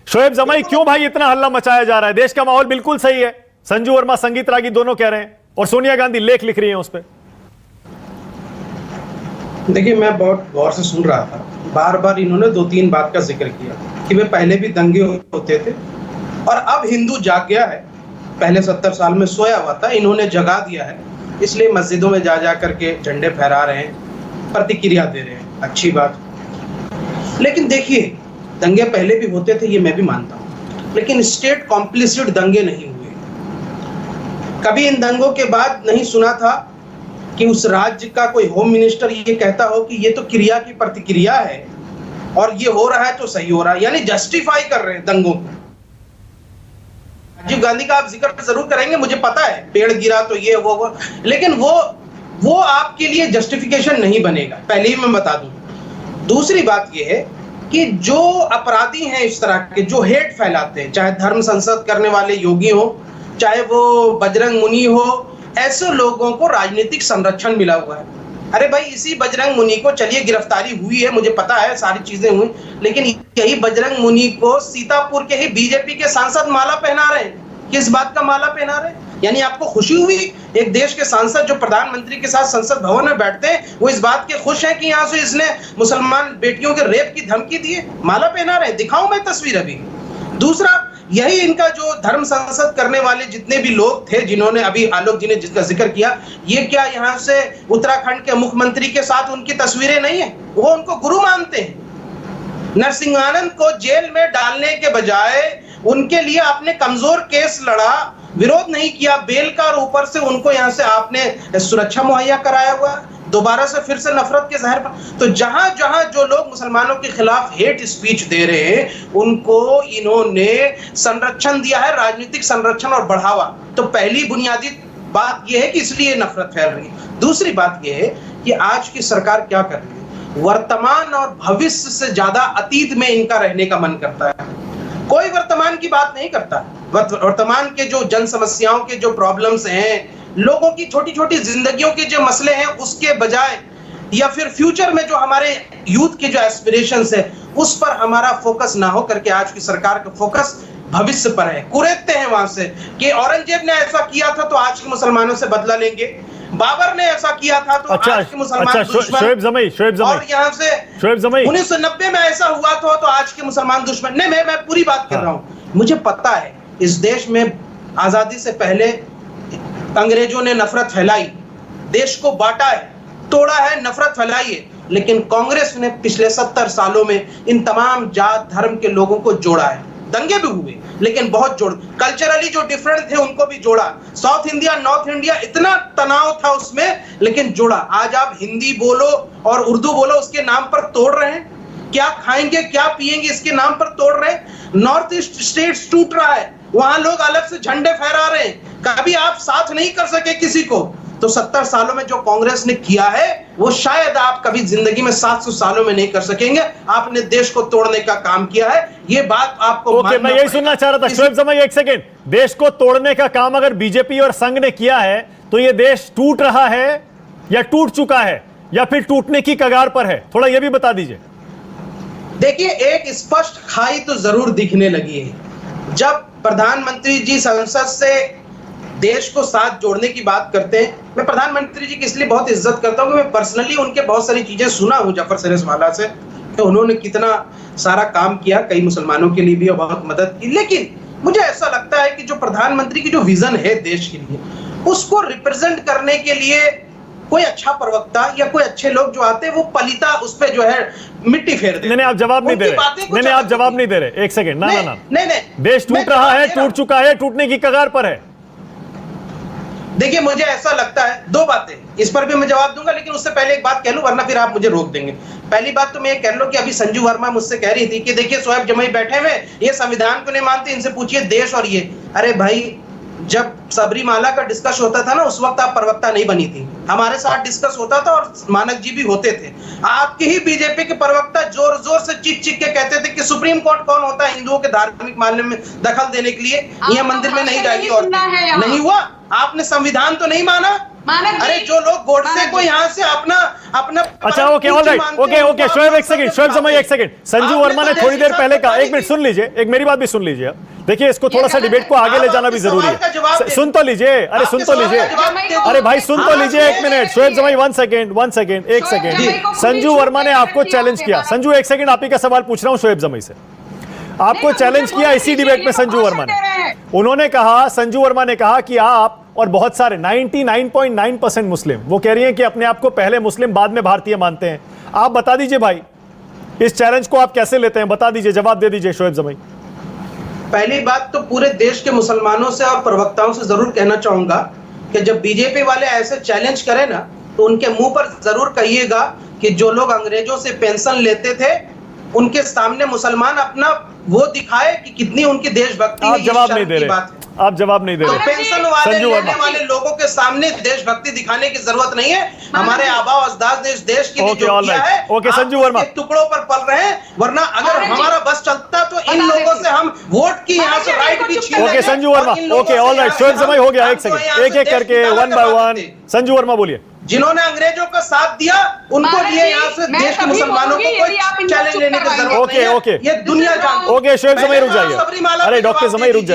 शोएब जमाई, क्यों भाई इतना हल्ला मचाया जा रहा है? देश का माहौल बिल्कुल सही है, संजू वर्मा, संगीत रागी दोनों कह रहे हैं, और सोनिया गांधी लेख लिख रही हैं उस पर। देखिए, मैं बहुत गौर से सुन रहा था। बार बार इन्होंने 2-3 बात का जिक्र किया कि वे पहले भी दंगे होते थे और अब हिंदू जाग गया है। पहले 70 साल में सोया हुआ था, इन्होंने जगा दिया है, इसलिए मस्जिदों में जा करके झंडे फहरा रहे हैं, प्रतिक्रिया दे रहे हैं। अच्छी बात। लेकिन देखिए, दंगे पहले भी होते थे, ये मैं भी मानता हूं, लेकिन स्टेट कॉम्प्लिसिट दंगे नहीं हुए। कभी इन दंगों के बाद नहीं सुना था कि उस राज्य का कोई होम मिनिस्टर ये कहता हो कि ये तो क्रिया की प्रतिक्रिया है और ये हो रहा है तो सही हो रहा है, यानी जस्टिफाई कर रहे हैं दंगों को। राजीव गांधी का आप जिक्र जरूर करेंगे, मुझे पता है, पेड़ गिरा तो ये वो, लेकिन वो आपके लिए जस्टिफिकेशन नहीं बनेगा, पहले ही मैं बता दूं। दूसरी बात ये है कि जो अपराधी हैं इस तरह के, जो हेट फैलाते हैं, चाहे धर्म संसद करने वाले योगी हो, चाहे वो बजरंग मुनि हो, ऐसे लोगों को राजनीतिक संरक्षण मिला हुआ है। अरे भाई, इसी बजरंग मुनि को, चलिए गिरफ्तारी हुई है, मुझे पता है सारी चीजें हुई, लेकिन यही बजरंग मुनि को सीतापुर के ही बीजेपी के सांसद माला पहना रहे हैं। किस बात का माला पहना रहे हैं? यानी आपको खुशी हुई? एक देश के सांसद जो प्रधानमंत्री के साथ संसद भवन में बैठते हैं, वो इस बात के खुश हैं कि यहाँ से इसने मुसलमान बेटियों के रेप की धमकी दी है, माला पहना रहे हैं। दिखाऊं मैं तस्वीर अभी? दूसरा, यही इनका जो धर्म संसद करने वाले जितने भी लोग थे, जिन्होंने अभी आलोक जी ने जिसका जिक्र किया, ये क्या यहाँ से उत्तराखंड के मुख्यमंत्री के साथ उनकी तस्वीरें नहीं है? वो उनको गुरु मानते हैं। नरसिंहानंद को जेल में डालने के बजाय उनके लिए आपने कमजोर केस लड़ा, विरोध नहीं किया बेल का, और ऊपर से उनको यहाँ से आपने सुरक्षा मुहैया कराया हुआ, दोबारा से फिर से नफरत के जहर पर। तो जहां जहां जो लोग मुसलमानों के खिलाफ हेट स्पीच दे रहे हैं, उनको इन्होंने संरक्षण दिया है, राजनीतिक संरक्षण और बढ़ावा। तो पहली बुनियादी बात यह है कि इसलिए नफरत फैल रही है। दूसरी बात यह है कि आज की सरकार क्या कर रही है, वर्तमान और भविष्य से ज्यादा अतीत में इनका रहने का मन करता है। कोई वर्तमान की बात नहीं करता। वर्तमान के जो जन समस्याओं के जो प्रॉब्लम्स हैं, लोगों की छोटी छोटी जिंदगियों के जो मसले हैं, उसके बजाय, या फिर फ्यूचर में जो हमारे यूथ के जो एस्पिरेशंस है, उस पर हमारा फोकस ना हो करके आज की सरकार का फोकस भविष्य पर है। कुरेदते हैं वहां से कि औरंगजेब ने ऐसा किया था तो आज के मुसलमानों से बदला लेंगे, बाबर ने ऐसा किया था तो आज के मुसलमान दुश्मन, शोएब जमाई, और यहाँ से शोएब जमाई 1990 में ऐसा हुआ तो आज के मुसलमान दुश्मन। नहीं, मैं पूरी बात कर रहा हूँ। मुझे पता है इस देश में आजादी से पहले अंग्रेजों ने नफरत फैलाई, देश को बांटा है, तोड़ा है, नफरत फैलाई है, लेकिन कांग्रेस ने पिछले 70 सालों में इन तमाम जात धर्म के लोगों को जोड़ा है। दंगे भी हुए, लेकिन बहुत जोड़, कल्चरली जो डिफरेंट थे उनको भी जोड़ा। साउथ इंडिया, नॉर्थ इंडिया, इतना तनाव था उसमें, लेकिन जोड़ा। आज आप हिंदी बोलो और उर्दू बोलो, उसके नाम पर तोड़ रहे हैं। क्या खाएंगे, क्या पिएंगे, इसके नाम पर तोड़ रहे हैं। नॉर्थ ईस्ट स्टेट्स टूट रहा है, वहां लोग अलग से झंडे फहरा रहे हैं। कभी आप साथ नहीं कर सके किसी को, तो 70 सालों में जो कांग्रेस ने किया है, वो शायद आप कभी जिंदगी में 700 सालों में नहीं कर सकेंगे। आपने देश को तोड़ने का काम किया है, ये बात आपको मैं यही सुनना चाह रहा था। शोएब जमाई, एक सेकेंड, देश को तोड़ने का काम अगर बीजेपी और संघ ने किया है, तो ये देश टूट रहा है या टूट चुका है या फिर टूटने की कगार पर है? थोड़ा ये भी बता दीजिए। देखिए, एक स्पष्ट खाई तो जरूर दिखने लगी है। जब प्रधानमंत्री जी संसद से देश को साथ जोड़ने की बात करते हैं, मैं प्रधानमंत्री जी की इसलिए बहुत इज्जत करता हूं कि मैं पर्सनली उनके बहुत सारी चीजें सुना हूं जफर सरेसवाला से, कि उन्होंने कितना सारा काम किया, कई मुसलमानों के लिए भी और बहुत मदद की। लेकिन मुझे ऐसा लगता है कि जो प्रधानमंत्री की जो विजन है देश के लिए, उसको रिप्रेजेंट करने के लिए कोई अच्छा प्रवक्ता या कोई अच्छे लोग जो आते हैं, वो पलिता उस पे जो है मिट्टी फेर देते। नहीं, आप जवाब नहीं दे रहे। नहीं, आप जवाब नहीं दे रहे। एक सेकंड, ना, देश टूट रहा है, टूट चुका है, टूटने की कगार पर है। देखिए, मुझे ऐसा लगता है, दो बातें, इस पर भी मैं जवाब दूंगा, लेकिन उससे पहले एक बात कह लूं, वरना फिर आप मुझे रोक देंगे। पहली बात तो मैं ये कह लूं कि अभी संजू वर्मा मुझसे कह रही थी कि देखिए शोएब जमाई बैठे हुए, ये संविधान को नहीं मानते, इनसे पूछिए देश और ये। अरे भाई, जब सबरीमाला का डिस्कस होता था ना, उस वक्त आप प्रवक्ता नहीं बनी थी, हमारे साथ डिस्कस होता था और मानक जी भी होते थे। आपके ही बीजेपी के प्रवक्ता जोर जोर से चीख चीख के कहते थे कि सुप्रीम कोर्ट कौन होता है हिंदुओं के धार्मिक मामले में दखल देने के लिए, यह मंदिर में नहीं जाएगी। और नहीं हुआ, आपने संविधान तो नहीं माना, मानक अरे जी, जो लोग गोडसे मानक को जी। यहाँ से अपना अपना अच्छा okay all right okay Shoaib एक सेकंड, शोएब जमाई एक सेकंड। संजू वर्मा ने थोड़ी देर पहले कहा, एक मिनट सुन लीजिए, एक मेरी बात भी सुन लीजिए। देखिए इसको थोड़ा सा डिबेट को आगे ले जाना भी जरूरी है। सुन तो लीजिए, अरे सुन तो लीजिए, अरे भाई सुन तो लीजिए एक मिनट। शोएब जमाई वन सेकंड एक सेकंड। संजू वर्मा ने आपको चैलेंज किया। संजू एक सेकंड, आप ही का सवाल पूछ रहा हूं शोएब जमाई से। आपको चैलेंज किया इसी डिबेट में संजू वर्मा ने। उन्होंने कहा, संजू वर्मा ने कहा कि आप और बहुत सारे 99.9% मुस्लिम, वो कह रही हैं कि अपने आप को पहले मुस्लिम बाद में भारतीय मानते हैं। आप बता दीजिए भाई, इस चैलेंज को आप कैसे लेते हैं? बता दीजिए, जवाब दे दीजिए शोएब जमाई। पहली बात तो पूरे देश के मुसलमानों से और प्रवक्ताओं से जरूर कहना चाहूंगा कि जब बीजेपी वाले ऐसे चैलेंज करें ना, तो उनके मुंह पर जरूर कहिएगा कि जो लोग अंग्रेजों से पेंशन लेते थे, उनके सामने मुसलमान अपना वो दिखाए कि कितनी उनकी देशभक्ति है। आप ये जवाब शर्म नहीं दे की रहे, बात है। आप जवाब नहीं दे तो रहे। पेंशन वाले संजू लेने वर्मा, वाले लोगों के सामने देशभक्ति दिखाने की जरूरत नहीं है। हमारे आबा अजदाद ने इस देश के लिए ओके, जो ऑल किया राइट। है, ओके, आप संजू वर्मा। उसके टुकड़ों पर पल रहे हैं। वरना अगर मानक जी, हमारा बस चलता तो इन बता लोगों देती। से हम वोट की यहाँ से मानक जी, राइट भी छीन ओके लेंगे संजू वर्मा, और इन लोगों ओके से ऑल राइट। यहाँ शोएब से जमाई हो गया, एक हम तो सेकंड, यहाँ से एक एक देश करके निकाला वन बाय करवा वन। देते। संजू वर्मा बोलिए। जिन्होंने अंग्रेजों का साथ दिया, उनको मानक लिए जी, यहाँ से मैं देश के तभी मुसलमानों को बोलूंगी कोई यदि आप इनको चैलेंज चुप लेने की करवाएंगे। जरूरत नहीं है। Okay, okay. ये दुनिया जानती है। ओके शोएब जमाई रुक पहले तो जाइए। सबरीमाला अरे पे डॉक्टर जवाब जमाई रुक दे जाइए।